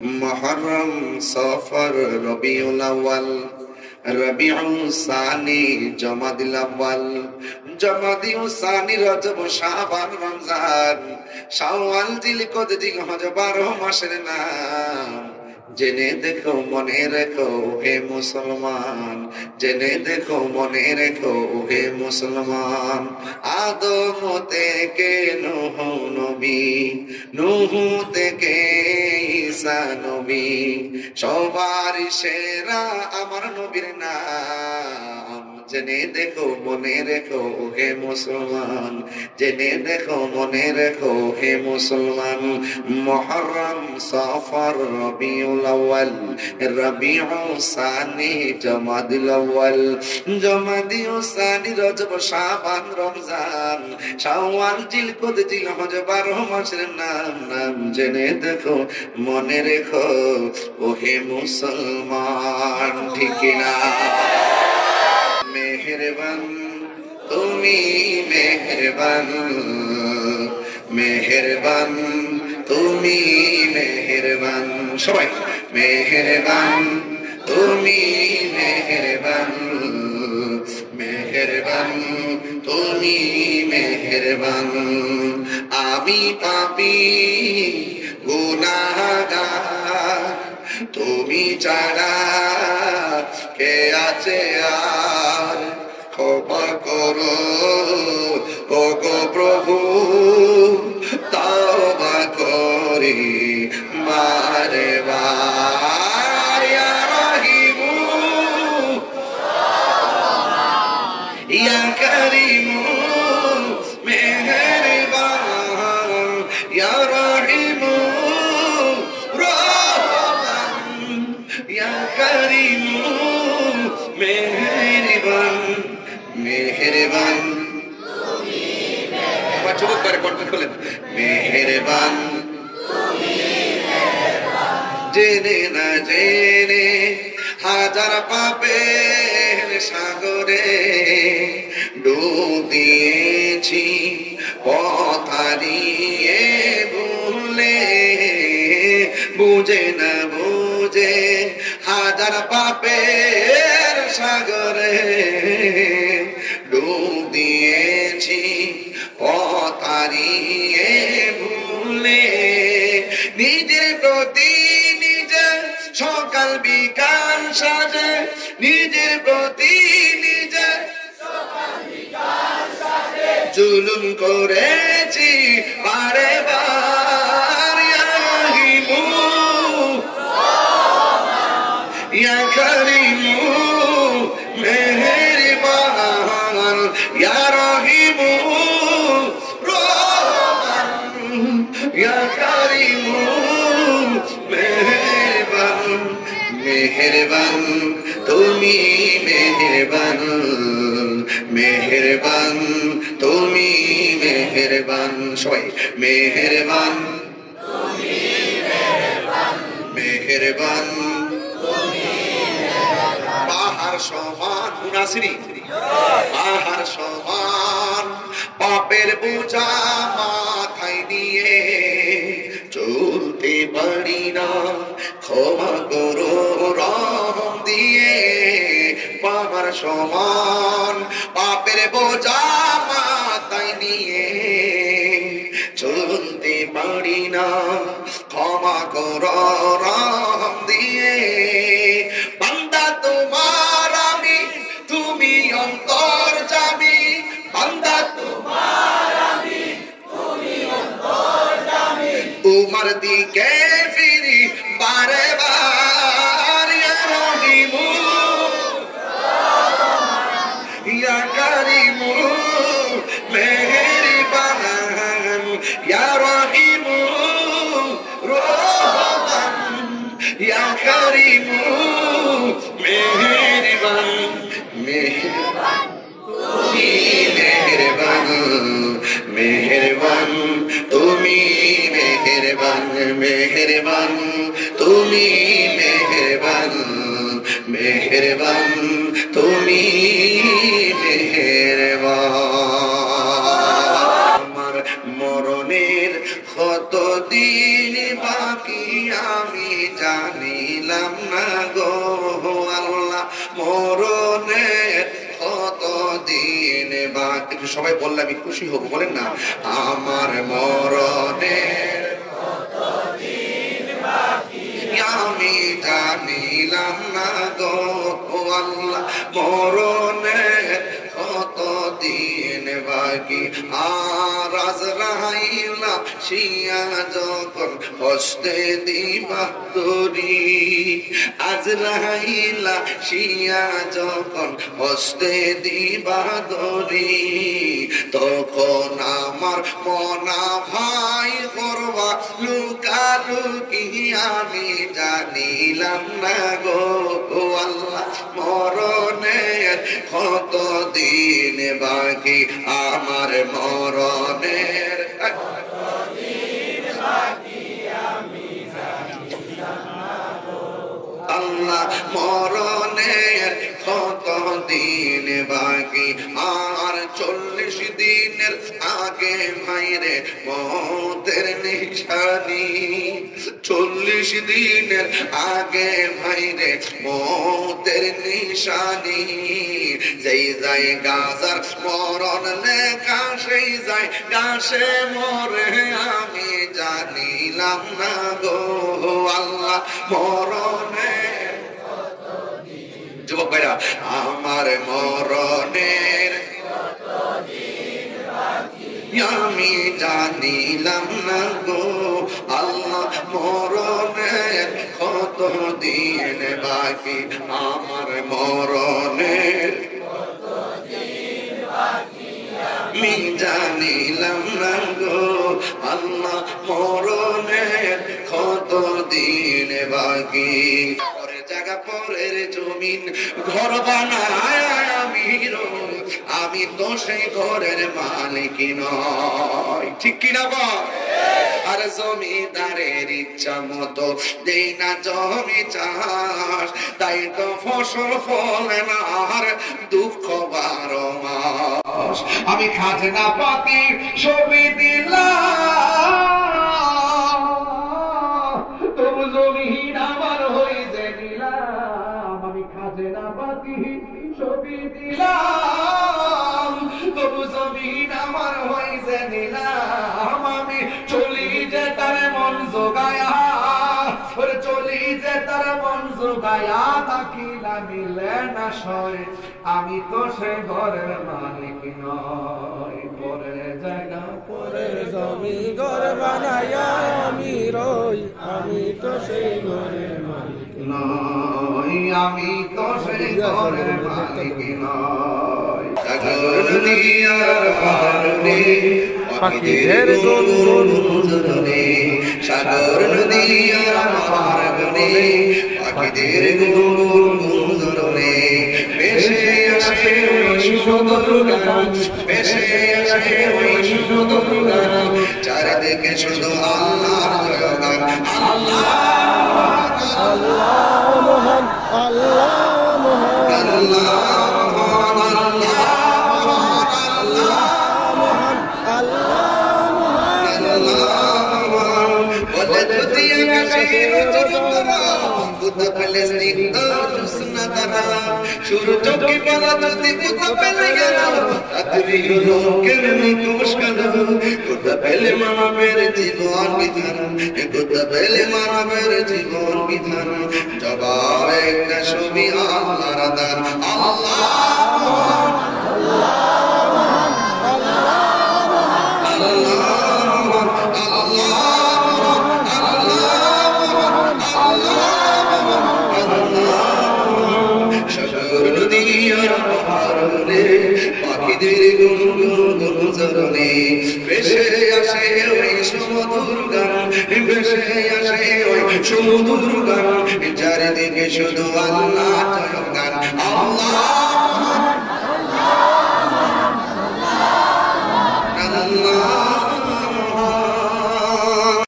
মুহররম, সফর, রবিউল আউয়াল, রবিউল সানি, জমাদিল আউয়াল, জমাদিউ সানি, রজব, শাবান, রমজান, শাওয়াল, জিলকদ, জিলহজ 12 মাসের নাম। জেনে দেখো মনে রেখো হে মুসলমান, জেনে দেখো মনে রেখো হে মুসলমান। আদম থেকে নূহ নবী, নূহ থেকে ঈসা নবী, সবার সেরা আমার নবীর নাম। জেনে দেখো মনে রেখো হে মুসলমান, জেনে দেখো মনে রেখো হে মুসলমান। মুহররম, সফর, রবিউল আউয়াল, রবিউল সানি, জমাদিল আউয়াল, জমাদিউ সানি, রজব, শাবান, রমজান, শাওয়াল, জিলকদ, জিলহজ 12 মাসের নাম। নাম জেনে দেখো মনে রেখো ও হে মুসলমান। ঠিক না? মেহেরবান তুমি, মেহেরবান, মেহেরবান তুমি, মেহেরবান। সবাই মেহেরবান তুমি, মেহেরবান, মেহেরবান তুমি, মেহেরবান। আমি পাপী গুনাহগার, তুমি ছাড়া কে আছে আর? ক্ষমা করো ওগো প্রভু, তওবা করি বারে বার। ইয়া রহিমু ইয়া করিমু, মেহেরবান, ইয়া রহিমু রহমান, ইয়া করিমু মেহেরবান, মেহেরবান। আবার চুপ করে কণ্ঠ খোলেন। মেহেরবান জেনে না জেনে হাজার পাপের সাগরে ডুব দিয়েছি, পথ হারিয়ে ভুলে, বুঝে না বুঝে হাজার পাপের সাগরে ডুব দিয়েছি, পথ হারিয়ে ভুলে। নিজের প্রতি নিজে সকাল বিকাল সাজে, নিজের প্রতি নিজে জুলুম করেছি বারে বার। ইয়া রহিমু ইয়া করিমু মেহেরবান, ইয়া রহিমু রহমান, ইয়া করিমু মেহেরবান, মেহেরবান তুমি, মেহেরবান, মেহেরবান তুমি, মেহেরবান। সবাই মেহেরবান, মেহেরবান, পাহাড় সমান মুনাসিরি, পাহাড় সমান পাপের বোঝা মাথায় নিয়ে চলতে পারি না, ক্ষমা করো রহম দিয়ে। পাহাড় সমান পাপের বোঝা মাথায় নিয়ে চলতে পারি না, ক্ষমা করো রহম দিয়ে। বান্দা তোমার আমি, তুমি অন্তর্যামী, বান্দা তোমার আমি, তুমি অন্তর্যামী, তোমার দিকে ফিরি বারে বার। ইয়া রহিমু ইয়া করিমু মেহেরবান, ইয়া রহিমু রহমান, ইয়া করিমু মেহেরবান, মেহেরবান তুমি, মেহেরবান, মেহেরবান তুমি, মেহেরবান, মেহেরবান তুমি, মেহেরবান, মেহেরবান তুমি, মেহেরবান। আমার মরণের কতদিন বাকি আমি জানিলাম না গো আল্লাহ মরণের কত দিন বাকি। একটু সবাই বললে আমি খুশি হব, বলেন না আমার মরণের আমি জানিলাম না গো আল্লাহ মরণের কত দিন বাকি। আর আজরাইলা শিয়া যখন হস্তে দিবা তরি, আজরাইলা শিয়া যখন হস্তে দিবা তরি, তখন আমার মনা ভাই করবা লুকালুকি আমি জানিলাম না গো আল্লাহ মরণের কত দিন বাকি। আমার মরণের আল্লাহ মরণের কত দিন বাকি। আর 40 দিনের আগে ভাইরে মতের নিশানি, 40 দিনের আগে ভাইরে মতের নিশানি। যেই যায় গাজার মরণ লেখা সেই যায় গাছে মরে আমি জানিলাম না গো আল্লাহ মরণে। যুবক ভাইরা আমার মরণের আমি জানিলাম না গো আল্লাহ মরণের কত দিন বাকি। আমার মরণের আমি জানিলাম না গো আল্লাহ মরণের কত দিন বাকি। পরের জায়গা পরের জমিন ঘর বানায় আমি তো সেই ঘরের মালিক নয়, ঠিক কিনা বল? আর জমিদারের ইচ্ছা মতো দেই না জমি চাষ, তাই তো ফসল ফলে না আর দুঃখ 12 মাস। আমি খাজনা পাতি ছবি দিলাম, তবু জমিন আমার হইতে দিলাম। আমি খাজনা পাতি ছবি দিলাম, তবু জমিন আমার হইতে দিলাম। আমি চলি যে তার মন জোগায়া, চলি যে তার মন জোগায়া, থাকিলা মিলে না সয় আমি তো সে ঘরের মালিক নয়। পরের জায়গা পরের জমি ঘর বানায়া আমি রই, আমি তো সেই ঘরের মালিক নয়, আমি তো সেই ঘরের মালিক নয়। সাগর দিয়ার পারে পাখিদের গুনগুনে, সাগর নদিয়ার পারে পাখিদের গুনগুনে, ভেসে আসে ওই সুমধুর গান, ভেসে আসে ওই সুমধুর গান, চারিদিকে শুধু আল্লাহর জয়গান। আল্লাহ আল্লাহ মহান, আল্লাহ মহান, আল্লাহ মহান, আল্লাহ মহান, আল্লাহ মহান, আল্লাহ মহান। বলে যদি আকাশে রজনীরা বুদ্ধ ফিলিস্তিন জুসনা তারা, সূর্য কি বলা যদি বুদ্ধ পেলে গেল, রাত্রি হলো কেমনি মুশকিল, বুদ্ধ পেলে মানবের জীবন বিধান, বুদ্ধ পেলে মানবের জীবন বিধান। জবাব একটা ছবি আল্লাহর দান। আল্লাহ মহান, আল্লাহ মহান, আল্লাহ মহান, আল্লাহ মহান, আল্লাহ মহান, আল্লাহ মহান, আল্লাহ। সাগর নদিয়ার পারে পাখিদের গুনগুন গুঞ্জরণে, ভেসে আসে ওই সুমধুর গান, ভেসে আসে ওই সুমধুর গান, চারিদিকে শুধু আল্লাহ জয়গান। আল্লাহ